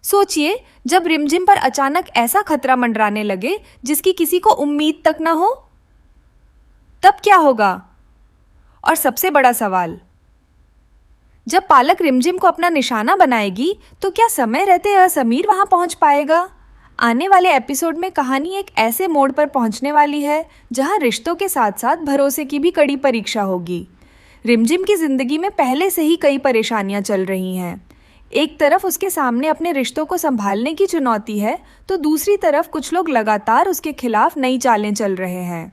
सोचिए, जब रिमझिम पर अचानक ऐसा खतरा मंडराने लगे जिसकी किसी को उम्मीद तक न हो, तब क्या होगा? और सबसे बड़ा सवाल, जब पालक रिमझिम को अपना निशाना बनाएगी तो क्या समय रहते समीर वहां पहुंच पाएगा? आने वाले एपिसोड में कहानी एक ऐसे मोड़ पर पहुंचने वाली है जहां रिश्तों के साथ साथ भरोसे की भी कड़ी परीक्षा होगी। रिमझिम की जिंदगी में पहले से ही कई परेशानियां चल रही हैं। एक तरफ उसके सामने अपने रिश्तों को संभालने की चुनौती है, तो दूसरी तरफ कुछ लोग लगातार उसके खिलाफ नई चालें चल रहे हैं।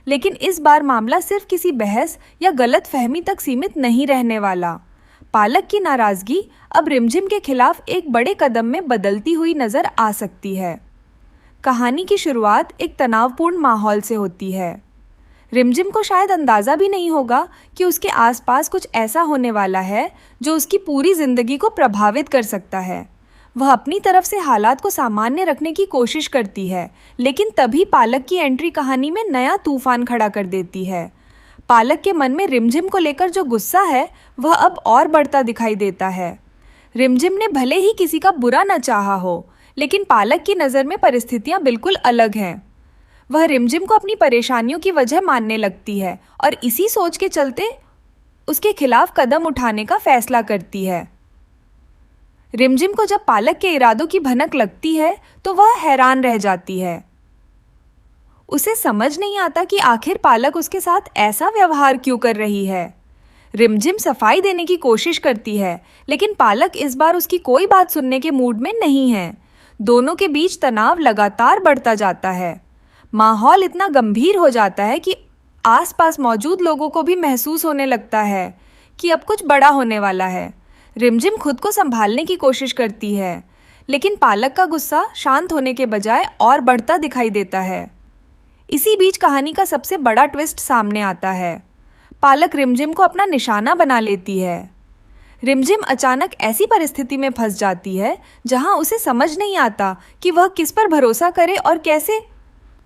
लेकिन इस बार मामला सिर्फ किसी बहस या गलत फहमी तक सीमित नहीं रहने वाला। पालक की नाराजगी अब रिमझिम के खिलाफ एक बड़े कदम में बदलती हुई नजर आ सकती है। कहानी की शुरुआत एक तनावपूर्ण माहौल से होती है। रिमझिम को शायद अंदाजा भी नहीं होगा कि उसके आसपास कुछ ऐसा होने वाला है जो उसकी पूरी जिंदगी को प्रभावित कर सकता है। वह अपनी तरफ से हालात को सामान्य रखने की कोशिश करती है, लेकिन तभी पालक की एंट्री कहानी में नया तूफान खड़ा कर देती है। पालक के मन में रिमझिम को लेकर जो गुस्सा है वह अब और बढ़ता दिखाई देता है। रिमझिम ने भले ही किसी का बुरा न चाहा हो, लेकिन पालक की नज़र में परिस्थितियां बिल्कुल अलग हैं। वह रिमझिम को अपनी परेशानियों की वजह मानने लगती है और इसी सोच के चलते उसके खिलाफ कदम उठाने का फैसला करती है। रिमझिम को जब पालक के इरादों की भनक लगती है तो वह हैरान रह जाती है। उसे समझ नहीं आता कि आखिर पालक उसके साथ ऐसा व्यवहार क्यों कर रही है। रिमझिम सफाई देने की कोशिश करती है, लेकिन पालक इस बार उसकी कोई बात सुनने के मूड में नहीं है। दोनों के बीच तनाव लगातार बढ़ता जाता है। माहौल इतना गंभीर हो जाता है कि आसपास मौजूद लोगों को भी महसूस होने लगता है कि अब कुछ बड़ा होने वाला है। रिमझिम खुद को संभालने की कोशिश करती है, लेकिन पालक का गुस्सा शांत होने के बजाय और बढ़ता दिखाई देता है। इसी बीच कहानी का सबसे बड़ा ट्विस्ट सामने आता है। पालक रिमझिम को अपना निशाना बना लेती है। रिमझिम अचानक ऐसी परिस्थिति में फंस जाती है जहां उसे समझ नहीं आता कि वह किस पर भरोसा करे और कैसे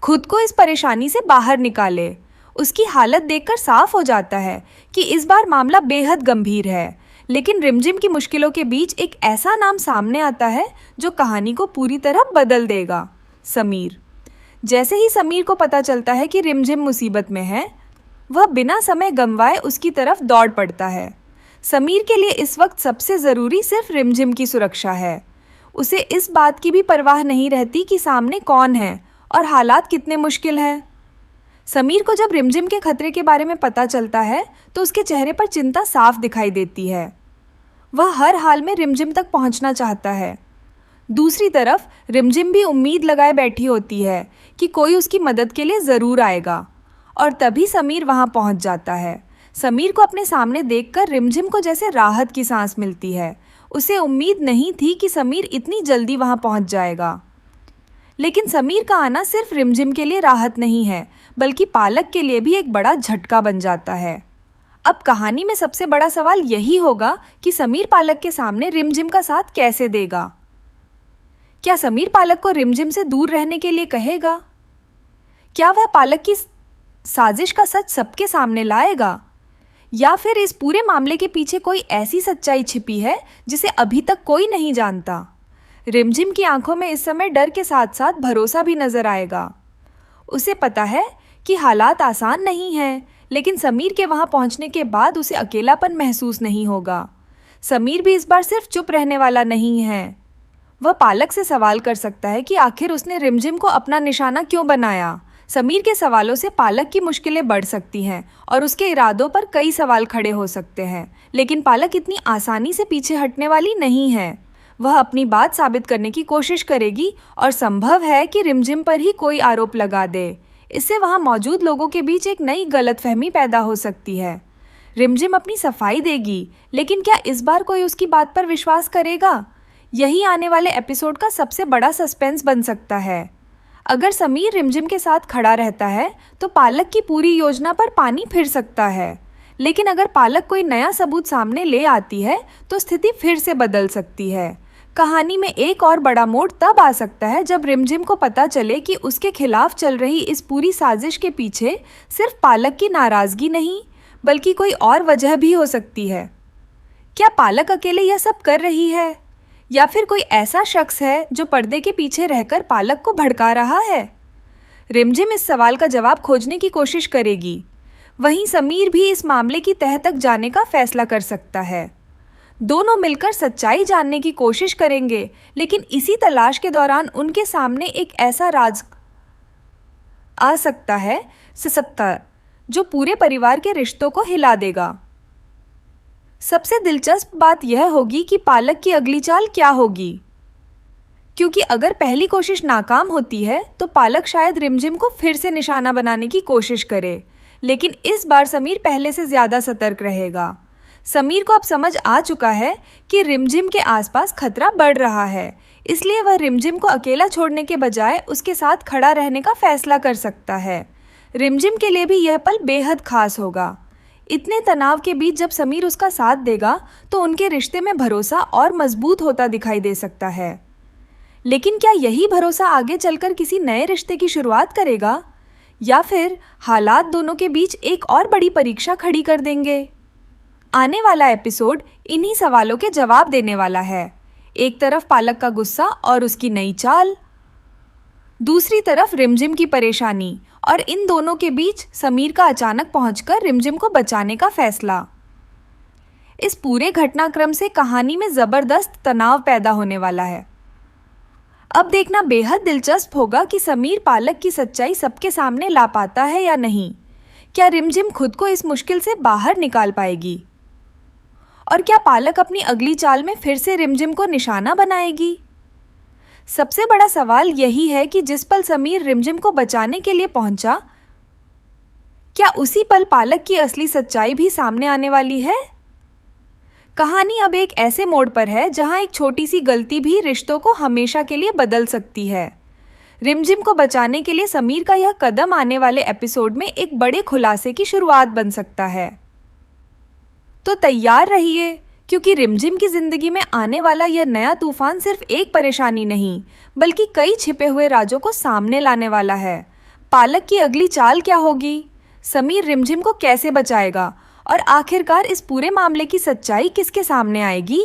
खुद को इस परेशानी से बाहर निकाले। उसकी हालत देखकर साफ हो जाता है कि इस बार मामला बेहद गंभीर है। लेकिन रिमझिम की मुश्किलों के बीच एक ऐसा नाम सामने आता है जो कहानी को पूरी तरह बदल देगा, समीर। जैसे ही समीर को पता चलता है कि रिमझिम मुसीबत में है, वह बिना समय गंवाए उसकी तरफ दौड़ पड़ता है। समीर के लिए इस वक्त सबसे ज़रूरी सिर्फ रिमझिम की सुरक्षा है। उसे इस बात की भी परवाह नहीं रहती कि सामने कौन है और हालात कितने मुश्किल हैं। समीर को जब रिमझिम के खतरे के बारे में पता चलता है तो उसके चेहरे पर चिंता साफ दिखाई देती है। वह हर हाल में रिमझिम तक पहुंचना चाहता है। दूसरी तरफ रिमझिम भी उम्मीद लगाए बैठी होती है कि कोई उसकी मदद के लिए ज़रूर आएगा, और तभी समीर वहां पहुंच जाता है। समीर को अपने सामने देखकर रिमझिम को जैसे राहत की सांस मिलती है। उसे उम्मीद नहीं थी कि समीर इतनी जल्दी वहां पहुंच जाएगा। लेकिन समीर का आना सिर्फ रिमझिम के लिए राहत नहीं है, बल्कि पालक के लिए भी एक बड़ा झटका बन जाता है। अब कहानी में सबसे बड़ा सवाल यही होगा कि समीर पालक के सामने रिमझिम का साथ कैसे देगा। क्या समीर पालक को रिमझिम से दूर रहने के लिए कहेगा? क्या वह पालक की साजिश का सच सबके सामने लाएगा? या फिर इस पूरे मामले के पीछे कोई ऐसी सच्चाई छिपी है जिसे अभी तक कोई नहीं जानता? रिमझिम की आंखों में इस समय डर के साथ साथ भरोसा भी नजर आएगा। उसे पता है कि हालात आसान नहीं हैं, लेकिन समीर के वहां पहुंचने के बाद उसे अकेलापन महसूस नहीं होगा। समीर भी इस बार सिर्फ चुप रहने वाला नहीं है। वह पालक से सवाल कर सकता है कि आखिर उसने रिमझिम को अपना निशाना क्यों बनाया। समीर के सवालों से पालक की मुश्किलें बढ़ सकती हैं और उसके इरादों पर कई सवाल खड़े हो सकते हैं। लेकिन पालक इतनी आसानी से पीछे हटने वाली नहीं है। वह अपनी बात साबित करने की कोशिश करेगी और संभव है कि रिमझिम पर ही कोई आरोप लगा दे। इससे वहां मौजूद लोगों के बीच एक नई गलतफहमी पैदा हो सकती है। रिमझिम अपनी सफाई देगी, लेकिन क्या इस बार कोई उसकी बात पर विश्वास करेगा? यही आने वाले एपिसोड का सबसे बड़ा सस्पेंस बन सकता है। अगर समीर रिमझिम के साथ खड़ा रहता है तो पालक की पूरी योजना पर पानी फिर सकता है, लेकिन अगर पालक कोई नया सबूत सामने ले आती है तो स्थिति फिर से बदल सकती है। कहानी में एक और बड़ा मोड़ तब आ सकता है जब रिमझिम को पता चले कि उसके खिलाफ चल रही इस पूरी साजिश के पीछे सिर्फ पालक की नाराजगी नहीं, बल्कि कोई और वजह भी हो सकती है। क्या पालक अकेले यह सब कर रही है? या फिर कोई ऐसा शख्स है जो पर्दे के पीछे रहकर पालक को भड़का रहा है? रिमझिम इस सवाल का जवाब खोजने की कोशिश करेगी। वहीं समीर भी इस मामले की तह तक जाने का फैसला कर सकता है। दोनों मिलकर सच्चाई जानने की कोशिश करेंगे, लेकिन इसी तलाश के दौरान उनके सामने एक ऐसा राज आ सकता है जो पूरे परिवार के रिश्तों को हिला देगा। सबसे दिलचस्प बात यह होगी कि पालक की अगली चाल क्या होगी, क्योंकि अगर पहली कोशिश नाकाम होती है तो पालक शायद रिमझिम को फिर से निशाना बनाने की कोशिश करे, लेकिन इस बार समीर पहले से ज्यादा सतर्क रहेगा। समीर को अब समझ आ चुका है कि रिमझिम के आसपास खतरा बढ़ रहा है, इसलिए वह रिमझिम को अकेला छोड़ने के बजाय उसके साथ खड़ा रहने का फैसला कर सकता है। रिमझिम के लिए भी यह पल बेहद खास होगा। इतने तनाव के बीच जब समीर उसका साथ देगा तो उनके रिश्ते में भरोसा और मजबूत होता दिखाई दे सकता है। लेकिन क्या यही भरोसा आगे चलकर किसी नए रिश्ते की शुरुआत करेगा, या फिर हालात दोनों के बीच एक और बड़ी परीक्षा खड़ी कर देंगे? आने वाला एपिसोड इन्हीं सवालों के जवाब देने वाला है। एक तरफ पालक का गुस्सा और उसकी नई चाल, दूसरी तरफ रिमझिम की परेशानी, और इन दोनों के बीच समीर का अचानक पहुंचकर रिमझिम को बचाने का फैसला। इस पूरे घटनाक्रम से कहानी में जबरदस्त तनाव पैदा होने वाला है। अब देखना बेहद दिलचस्प होगा कि समीर पालक की सच्चाई सबके सामने ला पाता है या नहीं। क्या रिमझिम खुद को इस मुश्किल से बाहर निकाल पाएगी? और क्या पालक अपनी अगली चाल में फिर से रिमझिम को निशाना बनाएगी? सबसे बड़ा सवाल यही है कि जिस पल समीर रिमझिम को बचाने के लिए पहुंचा, क्या उसी पल पालक की असली सच्चाई भी सामने आने वाली है? कहानी अब एक ऐसे मोड़ पर है जहां एक छोटी सी गलती भी रिश्तों को हमेशा के लिए बदल सकती है। रिमझिम को बचाने के लिए समीर का यह कदम आने वाले एपिसोड में एक बड़े खुलासे की शुरुआत बन सकता है। तो तैयार रहिए, क्योंकि रिमझिम की जिंदगी में आने वाला यह नया तूफान सिर्फ एक परेशानी नहीं, बल्कि कई छिपे हुए राजों को सामने लाने वाला है। पालक की अगली चाल क्या होगी? समीर रिमझिम को कैसे बचाएगा? और आखिरकार इस पूरे मामले की सच्चाई किसके सामने आएगी?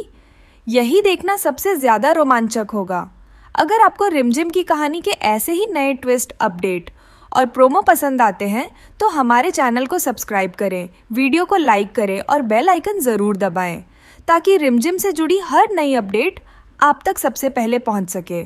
यही देखना सबसे ज्यादा रोमांचक होगा। अगर आपको रिमझिम की कहानी के ऐसे ही नए ट्विस्ट, अपडेट और प्रोमो पसंद आते हैं तो हमारे चैनल को सब्सक्राइब करें, वीडियो को लाइक करें और बेल आइकन ज़रूर दबाएं, ताकि रिमझिम से जुड़ी हर नई अपडेट आप तक सबसे पहले पहुंच सके।